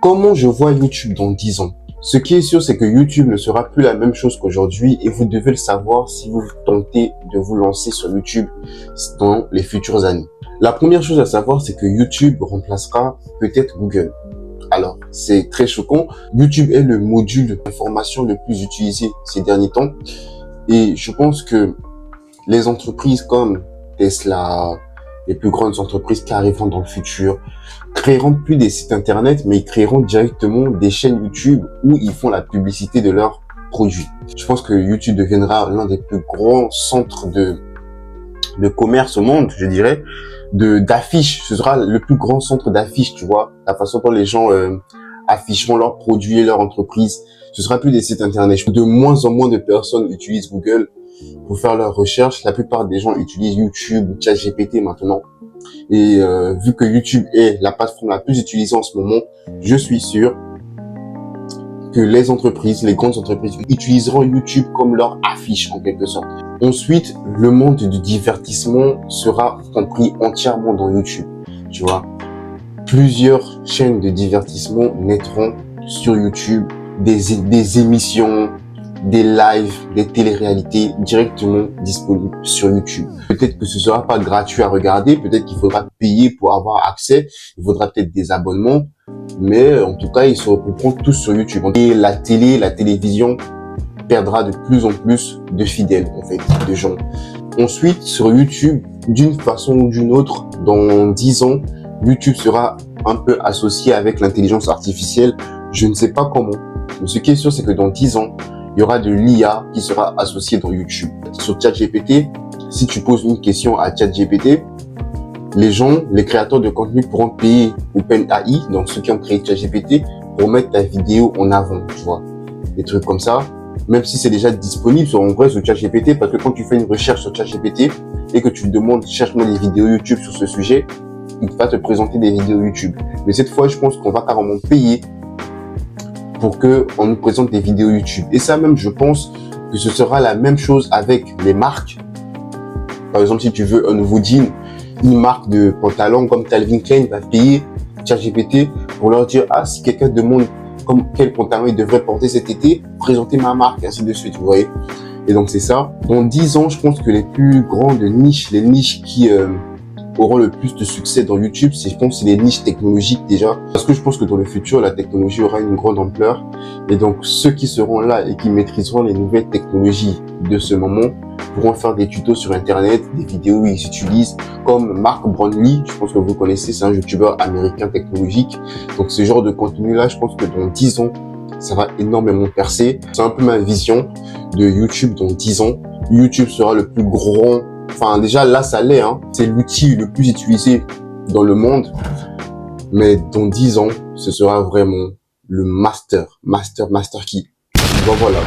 Comment je vois YouTube dans 10 ans? Ce qui est sûr, c'est que YouTube ne sera plus la même chose qu'aujourd'hui et vous devez le savoir si vous tentez de vous lancer sur YouTube dans les futures années. La première chose à savoir, c'est que YouTube remplacera peut-être Google. Alors, c'est très choquant. YouTube est le module d'information le plus utilisé ces derniers temps et je pense que les entreprises comme Tesla, les plus grandes entreprises qui arriveront dans le futur, créeront plus des sites internet, mais ils créeront directement des chaînes YouTube où ils font la publicité de leurs produits. Je pense que YouTube deviendra l'un des plus grands centres de commerce au monde, je dirais, d'affiches. Ce sera le plus grand centre d'affiches, tu vois, la façon dont les gens afficheront leurs produits et leur entreprise. Ce sera plus des sites internet. De moins en moins de personnes utilisent Google pour faire leurs recherches. La plupart des gens utilisent YouTube ou ChatGPT maintenant. Et vu que YouTube est la plateforme la plus utilisée en ce moment, je suis sûr que les entreprises, les grandes entreprises utiliseront YouTube comme leur affiche en quelque sorte. Ensuite, le monde du divertissement sera compris entièrement dans YouTube. Tu vois, plusieurs chaînes de divertissement naîtront sur YouTube, des émissions, des lives, des téléréalités directement disponibles sur YouTube. Peut-être que ce sera pas gratuit à regarder, peut-être qu'il faudra payer pour avoir accès, il faudra peut-être des abonnements, mais en tout cas, ils se retrouveront tous sur YouTube. Et la télévision perdra de plus en plus de fidèles, en fait, de gens. Ensuite, sur YouTube, d'une façon ou d'une autre, dans 10 ans, YouTube sera un peu associé avec l'intelligence artificielle. Je ne sais pas comment, mais ce qui est sûr, c'est que dans 10 ans, il y aura de l'IA qui sera associée dans YouTube. Sur ChatGPT, si tu poses une question à ChatGPT, les gens, les créateurs de contenu pourront payer OpenAI, donc ceux qui ont créé ChatGPT, pour mettre ta vidéo en avant, tu vois. Des trucs comme ça, même si c'est déjà disponible sur ChatGPT, parce que quand tu fais une recherche sur ChatGPT et que tu lui demandes, cherche-moi des vidéos YouTube sur ce sujet, il va te présenter des vidéos YouTube. Mais cette fois, je pense qu'on va carrément payer pour que on nous présente des vidéos YouTube. Et ça même, je pense que ce sera la même chose avec les marques. Par exemple, si tu veux un nouveau jean, une marque de pantalon comme Calvin Klein va payer ChatGPT pour leur dire, ah, si quelqu'un demande comme quel pantalon il devrait porter cet été, présentez ma marque, ainsi de suite, vous voyez. Et donc, c'est ça. Dans 10 ans, je pense que les plus grandes niches, les niches qui auront le plus de succès dans YouTube, je pense, c'est les niches technologiques déjà. Parce que je pense que dans le futur, la technologie aura une grande ampleur. Et donc, ceux qui seront là et qui maîtriseront les nouvelles technologies de ce moment pourront faire des tutos sur Internet, des vidéos où ils utilisent, comme Mark Brownlee, je pense que vous connaissez, c'est un YouTuber américain technologique. Donc, ce genre de contenu-là, je pense que dans 10 ans, ça va énormément percer. C'est un peu ma vision de YouTube dans 10 ans. YouTube sera le plus grand. Enfin, déjà, là, ça l'est, hein. C'est l'outil le plus utilisé dans le monde. Mais dans 10 ans, ce sera vraiment le master key. Donc voilà.